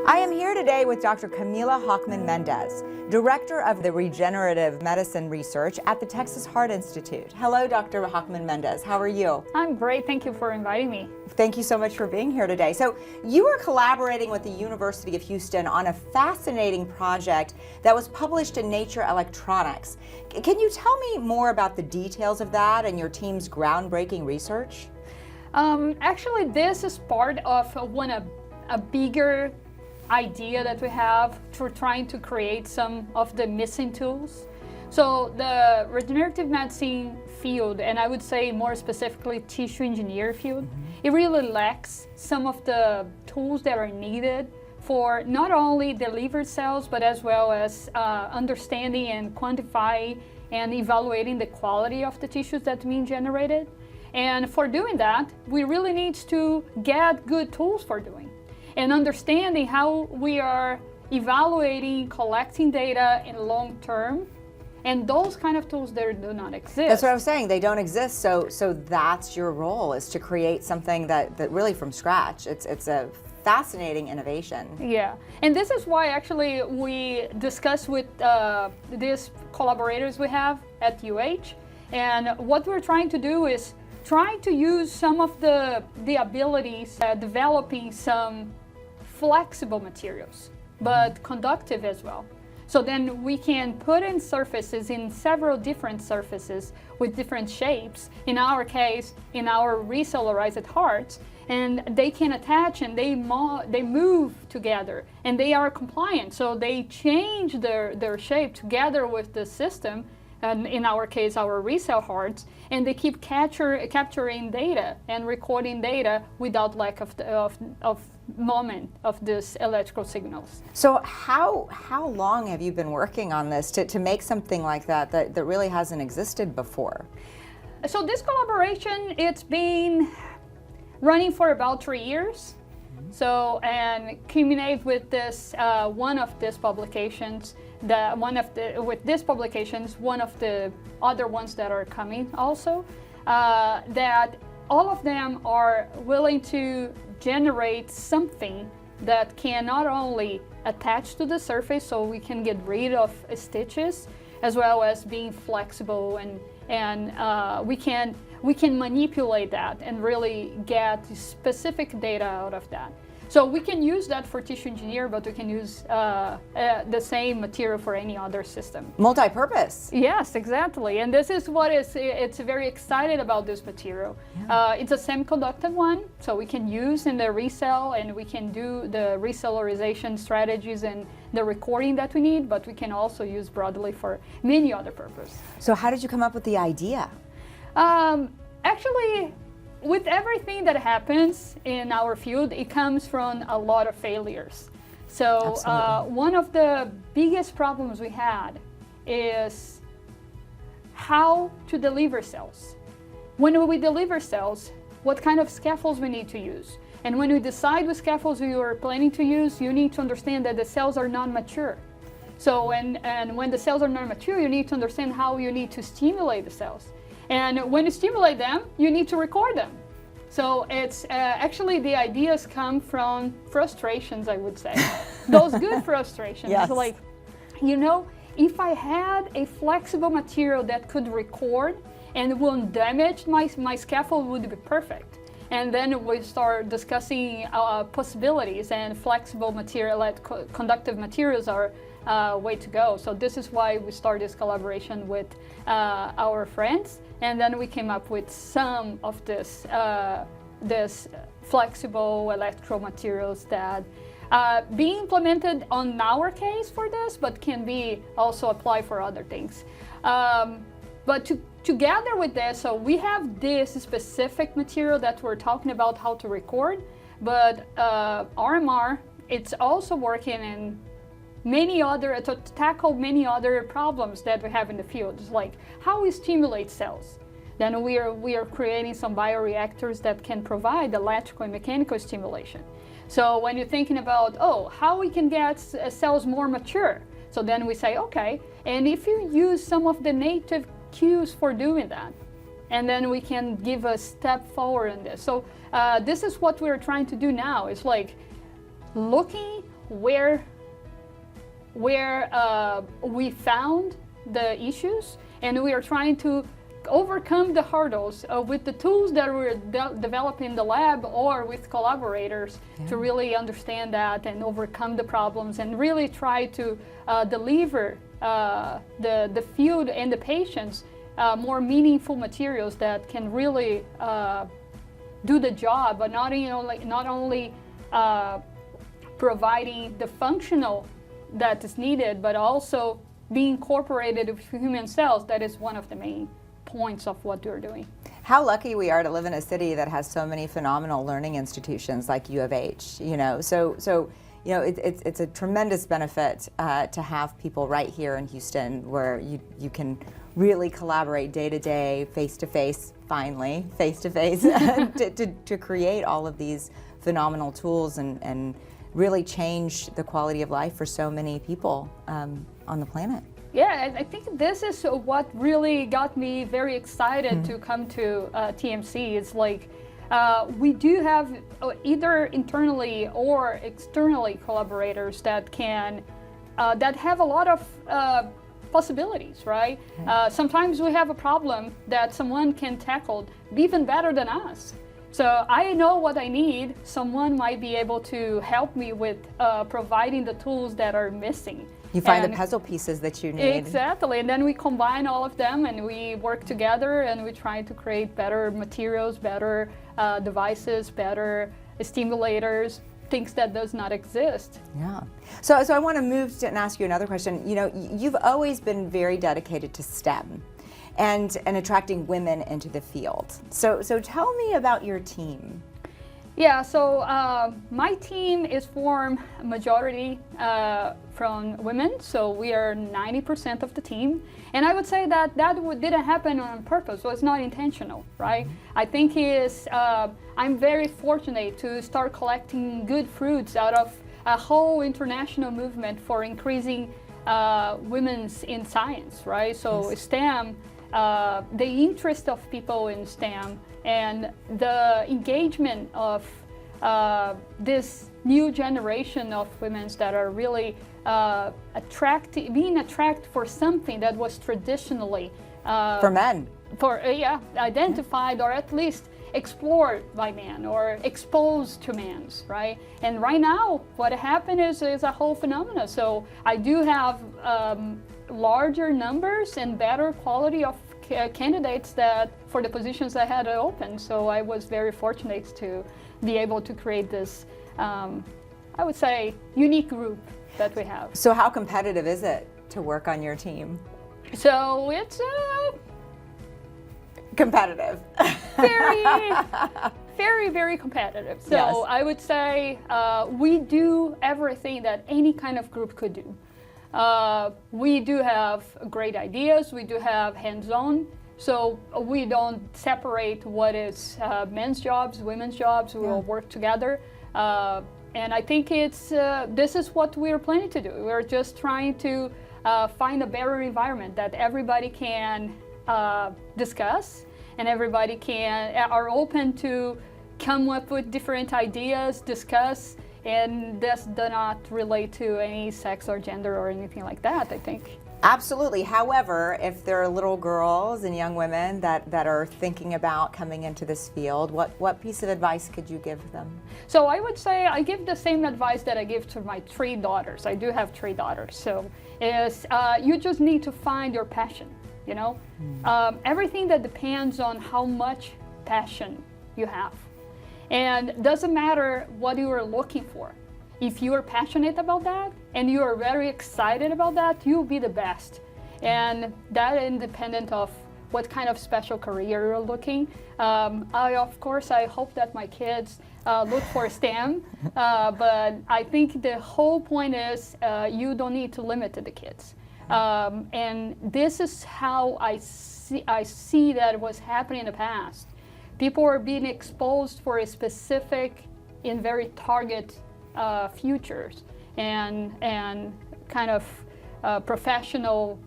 I am here today with Dr. Camila Hochman-Mendez, Director of the Regenerative Medicine Research at the Texas Heart Institute. Hello, Dr. Hochman-Mendez. How are you? I'm great. Thank you for inviting me. Thank you so much for being here today. So you are collaborating with the University of Houston on a fascinating project that was published in Nature Electronics. Can you tell me more about the details of that and your team's groundbreaking research? Actually, this is part of a bigger idea that we have for trying to create some of the missing tools. So the regenerative medicine field, and I would say more specifically tissue engineer field, it really lacks some of the tools that are needed for not only the liver cells, but as well as understanding and quantifying and evaluating the quality of the tissues that are being generated. And for doing that, we really need to get good tools for doing and understanding how we are evaluating, collecting data in long term, and those kind of tools there do not exist. That's what I was saying, they don't exist, so that's your role, is to create something that really from scratch. It's a fascinating innovation. Yeah, and this is why actually we discussed with these collaborators we have at UH, and what we're trying to do is trying to use some of the abilities, developing some flexible materials, but conductive as well. So then we can put in surfaces, in several different surfaces with different shapes, in our case, in our recellularized hearts, and they can attach and they move together and they are compliant. So they change their shape together with the system, and in our case, our ReCell hearts, and they keep capturing data and recording data without lack of moment of these electrical signals. So how long have you been working on this to make something like that really hasn't existed before? So this collaboration, it's been running for about 3 years. So, and culminate with this, one of these publications, with these publications, one of the other ones that are coming also, that all of them are willing to generate something that can not only attach to the surface so we can get rid of stitches, as well as being flexible, and we can manipulate that and really get specific data out of that. So we can use that for tissue engineer, but we can use the same material for any other system. Multi-purpose. Yes, exactly. And this is what it's very excited about this material. Yeah. It's a semiconductive one, so we can use in the ReCell, and we can do the recellularization strategies and the recording that we need, but we can also use broadly for many other purposes. So how did you come up with the idea? Actually, with everything that happens in our field, it comes from a lot of failures. So one of the biggest problems we had is how to deliver cells. When we deliver cells, what kind of scaffolds we need to use. And when we decide what scaffolds we are planning to use, you need to understand that the cells are not mature. So, and when the cells are not mature, you need to understand how you need to stimulate the cells. And when you stimulate them, you need to record them. So it's actually the ideas come from frustrations, I would say. Those good frustrations. Yes. Like, you know, if I had a flexible material that could record and wouldn't damage my scaffold, would be perfect. And then we start discussing possibilities, and flexible material, like conductive materials, are way to go. So this is why we started this collaboration with our friends, and then we came up with some of this flexible electrical materials that being implemented on our case for this, but can be also applied for other things. But together with this, so we have this specific material that we're talking about how to record, but RMR, it's also working in many other, to tackle many other problems that we have in the field. It's like how we stimulate cells. Then we are creating some bioreactors that can provide electrical and mechanical stimulation. So when you're thinking about, oh, how we can get cells more mature, so then we say, okay, and if you use some of the native cues for doing that, and then we can give a step forward in this. So this is what we're trying to do now. It's like looking where we found the issues, and we are trying to overcome the hurdles with the tools that we're developing in the lab or with collaborators to really understand that and overcome the problems and really try to deliver the field and the patients more meaningful materials that can really do the job, but not only providing the functional that is needed, but also be incorporated with human cells. That is one of the main points of what we're doing. How lucky we are to live in a city that has so many phenomenal learning institutions like U of H. It's a tremendous benefit to have people right here in Houston where you can really collaborate day to day, face to face, finally, face to face, to create all of these phenomenal tools and really change the quality of life for so many people on the planet. Yeah, I think this is what really got me very excited to come to TMC. It's like we do have either internally or externally collaborators that can that have a lot of possibilities, right? Sometimes we have a problem that someone can tackle even better than us. So I know what I need. Someone might be able to help me with providing the tools that are missing. You find the puzzle pieces that you need. Exactly, and then we combine all of them and we work together and we try to create better materials, better devices, better stimulators, things that does not exist. Yeah. So I want to move to and ask you another question. You've always been very dedicated to STEM and attracting women into the field. So tell me about your team. Yeah, so my team is formed majority from women, so we are 90% of the team. And I would say that didn't happen on purpose, so it's not intentional, right? I think I'm very fortunate to start collecting good fruits out of a whole international movement for increasing women's in science, right? So STEM, the interest of people in STEM and the engagement of this new generation of women that are really being attracted for something that was traditionally for men, identified or at least explored by men or exposed to men, right? And right now, what happened is a whole phenomenon. So I do have larger numbers and better quality of candidates that for the positions I had open. So I was very fortunate to be able to create this, I would say, unique group that we have. So how competitive is it to work on your team? So it's competitive. Very, very competitive. So yes. I would say we do everything that any kind of group could do. We do have great ideas, we do have hands-on, so we don't separate what is men's jobs, women's jobs, we all work together. And I think this is what we're planning to do. We're just trying to find a better environment that everybody can discuss and everybody are open to come up with different ideas, discuss, and this does not relate to any sex or gender or anything like that, I think. Absolutely. However, if there are little girls and young women that are thinking about coming into this field, what piece of advice could you give them? So I would say I give the same advice that I give to my 3 daughters. I do have 3 daughters. So you just need to find your passion, you know? Everything that depends on how much passion you have. And it doesn't matter what you are looking for. If you are passionate about that and you are very excited about that, you'll be the best. And that independent of what kind of special career you're looking. Of course, I hope that my kids look for STEM, but I think the whole point is you don't need to limit the kids. And this is how I see that was happening in the past. People are being exposed for a specific and very target futures and kind of professional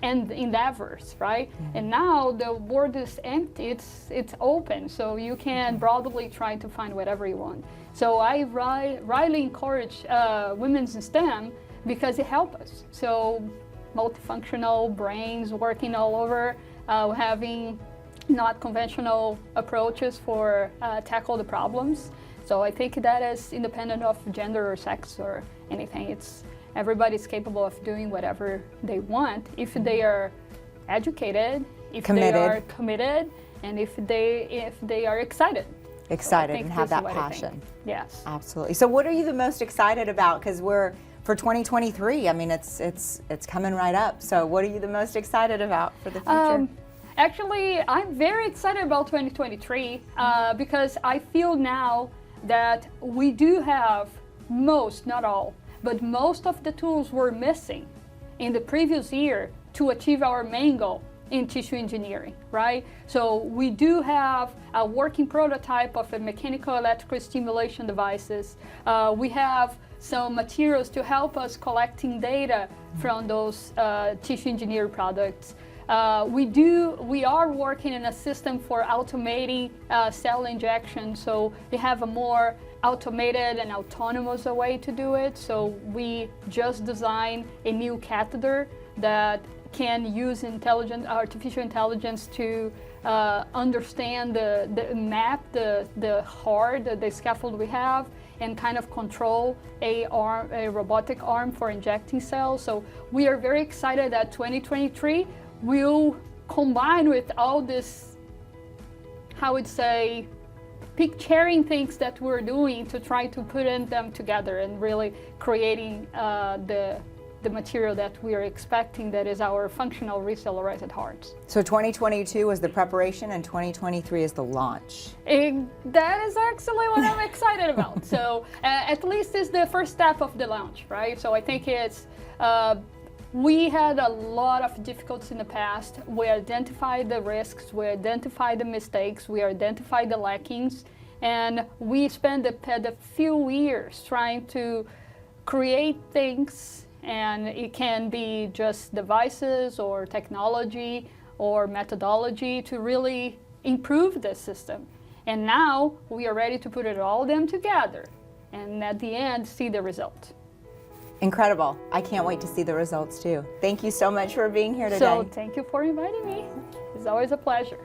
and endeavors, right? And now the world is empty, it's open, so you can broadly try to find whatever you want. So I really encourage women's in STEM because it helps us. So multifunctional brains working all over, having not conventional approaches for tackle the problems. So I think that is independent of gender or sex or anything. Everybody's capable of doing whatever they want if they are educated, if they are committed, and if they are excited. Excited and have that passion. Yes. Absolutely. So what are you the most excited about? Because we're for 2023. I mean, it's coming right up. So what are you the most excited about for the future? Actually, I'm very excited about 2023 because I feel now that we do have most, not all, but most of the tools we're missing in the previous year to achieve our main goal in tissue engineering, right? So we do have a working prototype of a mechanical electrical stimulation devices. We have some materials to help us collecting data from those tissue engineered products. We are working in a system for automating cell injection, so we have a more automated and autonomous way to do it. So we just designed a new catheter that can use artificial intelligence to understand the heart, the scaffold we have, and kind of control a robotic arm for injecting cells. So we are very excited that 2023 will combine with all this, how would say, picturing things that we're doing to try to put them together and really creating the material that we are expecting that is our functional recellularized hearts. So 2022 is the preparation and 2023 is the launch. That is actually what I'm excited about. So at least it's the first step of the launch, right? So I think we had a lot of difficulties in the past. We identified the risks, we identified the mistakes, we identified the lackings, and we spent a few years trying to create things, and it can be just devices or technology or methodology to really improve the system. And now we are ready to put it all them together and at the end see the result. Incredible. I can't wait to see the results too. Thank you so much for being here today. So thank you for inviting me. It's always a pleasure.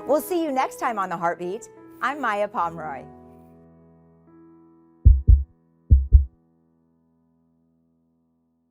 We'll see you next time on The Heartbeat. I'm Maya Pomeroy.